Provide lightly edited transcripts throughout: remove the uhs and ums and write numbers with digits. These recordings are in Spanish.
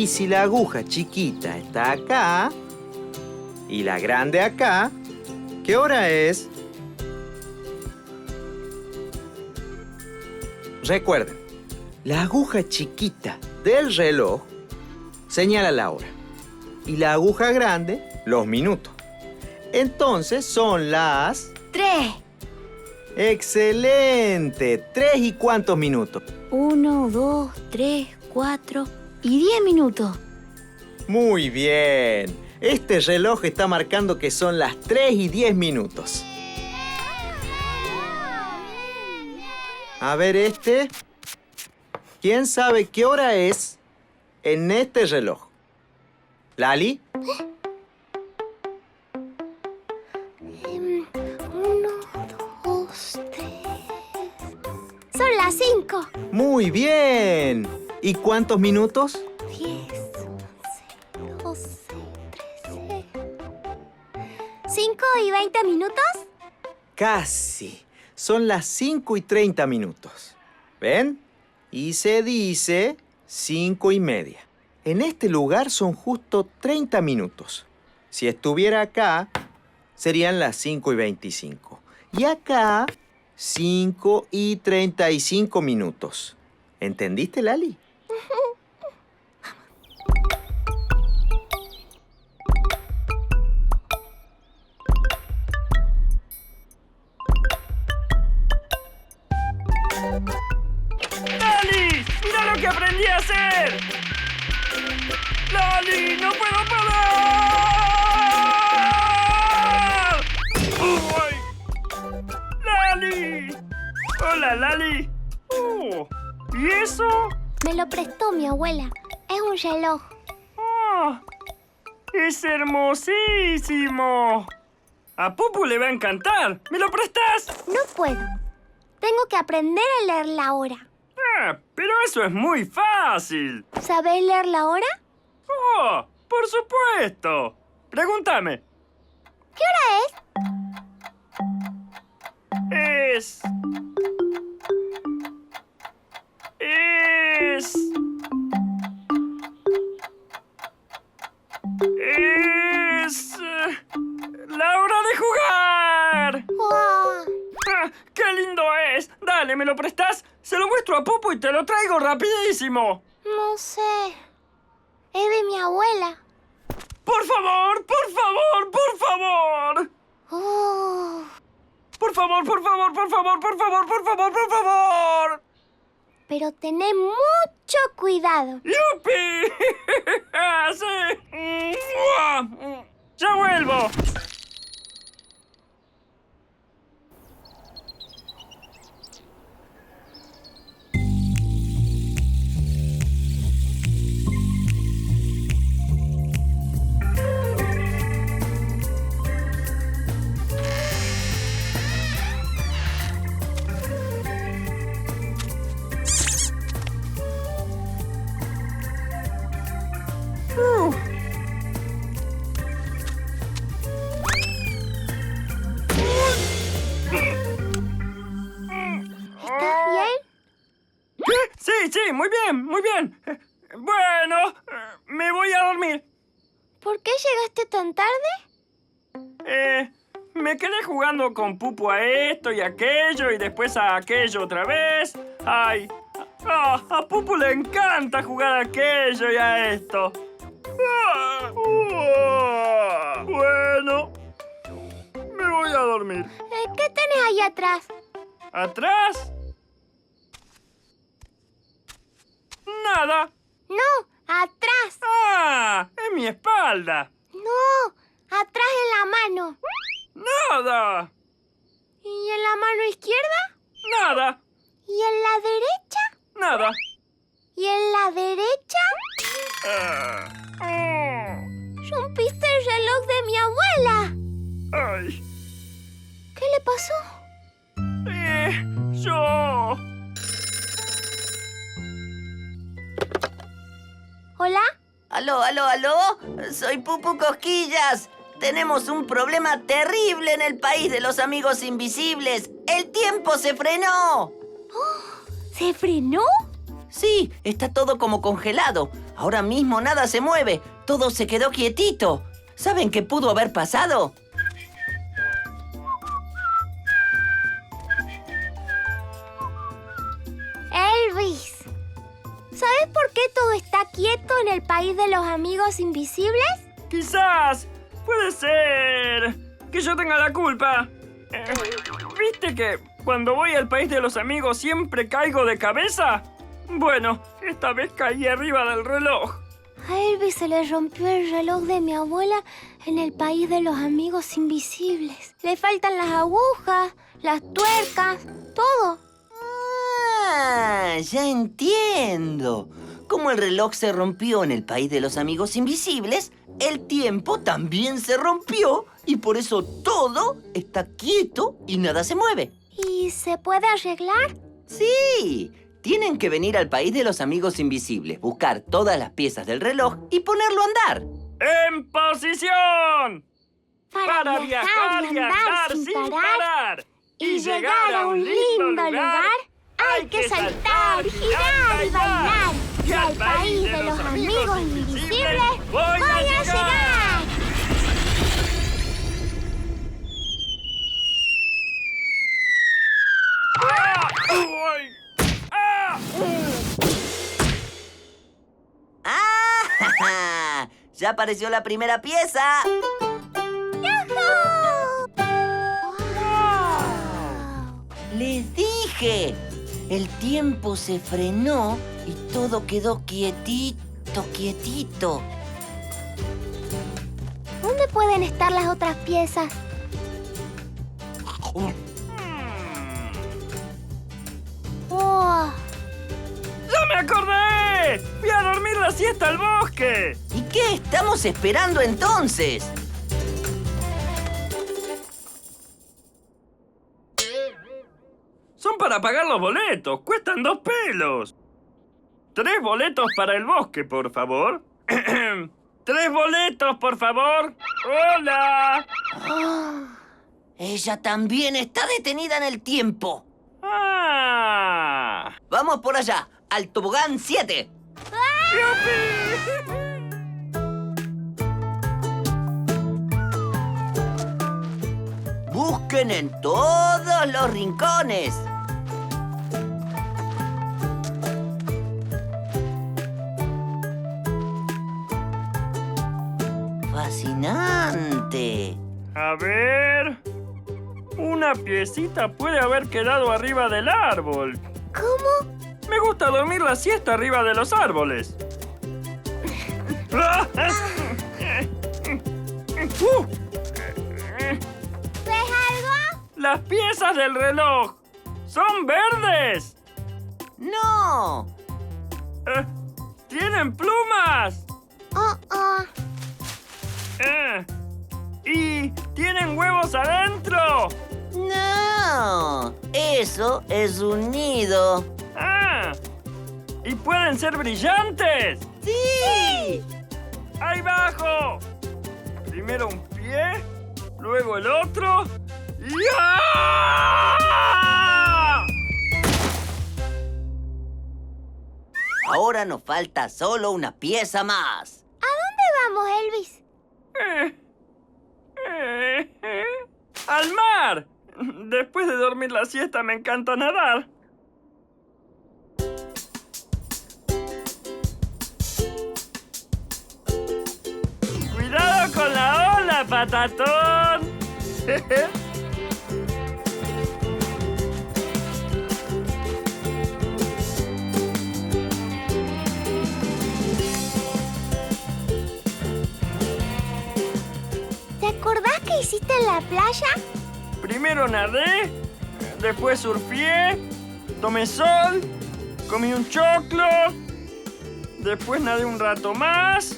Y si la aguja chiquita está acá y la grande acá, ¿qué hora es? Recuerden, la aguja chiquita del reloj señala la hora y la aguja grande los minutos. Entonces son las... 3. ¡Excelente! ¿3 y cuántos minutos? 1, 2, 3, 4 y 10 minutos. Muy bien. Este reloj está marcando que son las 3 y 10 minutos. A ver este. ¿Quién sabe qué hora es en este reloj? ¿Lali? 1, 2, 3. Son las 5. Muy bien. ¿Y cuántos minutos? 10, 11, 12, 13. ¿5 y 20 minutos? Casi. Son las 5 y 30 minutos. ¿Ven? Y se dice 5 y media. En este lugar son justo 30 minutos. Si estuviera acá, serían las 5 y 25. Y acá, 5 y 35 minutos. ¿Entendiste, Lali? ¡Lali! ¡Mira lo que aprendí a hacer! ¡Lali! ¡No puedo parar! ¡Uy! ¡Lali! ¡Hola, Lali! ¿Y eso? Me lo prestó mi abuela. Es un reloj. ¡Ah! ¡Es hermosísimo! A Pupu le va a encantar. ¿Me lo prestas? No puedo. Tengo que aprender a leer la hora. Pero eso es muy fácil. ¿Sabés leer la hora? ¡Oh! ¡Por supuesto! Pregúntame. ¿Qué hora Es... ¡La hora de jugar! ¡Oh! ¡Ah, ¡qué lindo es! Dale, ¿me lo prestas? Se lo muestro a Pupu y te lo traigo rapidísimo. No sé. Es de mi abuela. ¡Por favor! ¡Por favor! ¡Por favor! Oh. ¡Por favor! ¡Por favor! ¡Por favor! ¡Por favor! ¡Por favor! ¡Por favor! Pero tené mucho cuidado. ¡Yupi! ¡Sí! ¡Ya vuelvo! ¿Estás bien? ¿Qué? Sí, muy bien, muy bien. Bueno, me voy a dormir. ¿Por qué llegaste tan tarde? Me quedé jugando con Pupu a esto y aquello y después a aquello otra vez. ¡Ay! A Pupu le encanta jugar a aquello y a esto. Bueno, me voy a dormir. ¿Qué tenés ahí atrás? ¿Atrás? Nada. No, atrás. ¡Ah! ¡Es mi espalda! No, atrás en la mano. ¡Nada! ¿Y en la mano izquierda? ¡Nada! ¿Y en la derecha? ¡Nada! ¿Y en la derecha? Ah. Rompiste el reloj de mi abuela. ¡Ay! ¿Qué le pasó? Yo... ¿Hola? ¡Aló! Soy Pupu Cosquillas. Tenemos un problema terrible en el país de los amigos invisibles. ¡El tiempo se frenó! ¿Se frenó? Sí, está todo como congelado. Ahora mismo nada se mueve. Todo se quedó quietito. ¿Saben qué pudo haber pasado? Elvis, ¿sabes por qué todo está quieto en el país de los amigos invisibles? Quizás, puede ser que yo tenga la culpa. ¿Viste que cuando voy al país de los amigos siempre caigo de cabeza? Bueno, esta vez caí arriba del reloj. A Elvis se le rompió el reloj de mi abuela en el país de los amigos invisibles. Le faltan las agujas, las tuercas, todo. Ah, ya entiendo. Como el reloj se rompió en el país de los amigos invisibles, el tiempo también se rompió y por eso todo está quieto y nada se mueve. ¿Y se puede arreglar? Sí, tienen que venir al país de los amigos invisibles, buscar todas las piezas del reloj y ponerlo a andar. ¡En posición! Para viajar y andar sin parar y llegar a un lindo lugar, hay que saltar, girar y bailar. Y al país de los amigos invisibles voy a llegar. ¡Ah! ¡Uy! ¡Ah! ¡Ah! ¡Ya apareció la primera pieza! ¡Les dije! El tiempo se frenó y todo quedó quietito, quietito. ¿Dónde pueden estar las otras piezas? Oh, ¡Ya me acordé! ¡Fui a dormir la siesta al bosque! ¿Y qué estamos esperando entonces? Son para pagar los boletos. Cuestan 2 pelos. 3 boletos para el bosque, por favor. 3 boletos, por favor. ¡Hola! Ella también está detenida en el tiempo. ¡Ah! Vamos por allá, al tobogán 7. ¡Yupi! Busquen en todos los rincones. Fascinante. A ver... Una piecita puede haber quedado arriba del árbol. ¿cómo? Me gusta dormir la siesta arriba de los árboles. ¿Ves algo? ¡Las piezas del reloj! ¡Son verdes! ¡No! ¡Tienen plumas! Oh. ¡Y tienen huevos adentro! ¡No! Eso es un nido. ¡Ah! ¡Y pueden ser brillantes! ¡Sí! ¡Ahí bajo! Primero un pie, luego el otro. ¡Y ¡ah! Ahora nos falta solo una pieza más. ¿A dónde vamos, Elvis? ¡Al mar! Después de dormir la siesta me encanta nadar. ¡Cuidado con la ola, patatón! ¿Te acordás que hiciste en la playa? Primero nadé, después surfeé, tomé sol, comí un choclo, después nadé un rato más,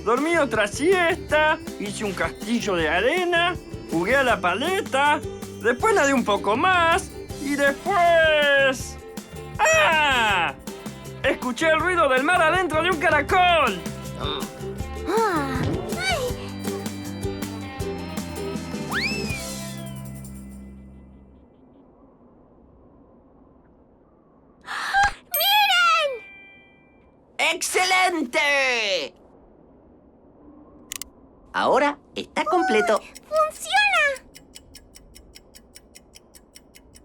dormí otra siesta, hice un castillo de arena, jugué a la paleta, después nadé un poco más y después... ¡Ah! Escuché el ruido del mar adentro de un caracol. Ah. ¡Excelente! Ahora está completo. ¡Funciona!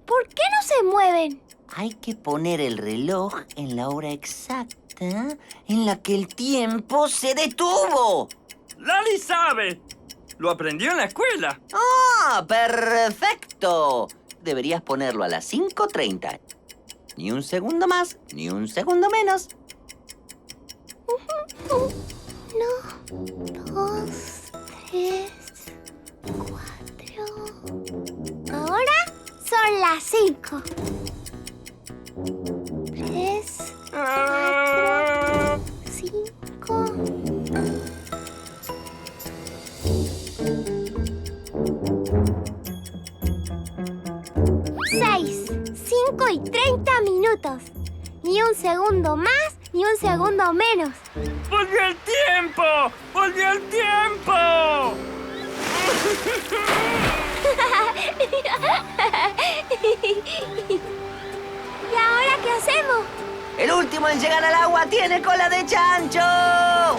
¿Por qué no se mueven? Hay que poner el reloj en la hora exacta en la que el tiempo se detuvo. ¡Lali sabe! Lo aprendió en la escuela. ¡Ah, perfecto! Deberías ponerlo a las 5:30. Ni un segundo más, ni un segundo menos. 1, 2, 3, 4. Ahora son las 5. 3, 4, 5. 6, 5 y 30 minutos. Ni un segundo más, ni un segundo menos. ¡Volvió el tiempo! ¡Volvió el tiempo! ¿Y ahora qué hacemos? El último en llegar al agua tiene cola de chancho.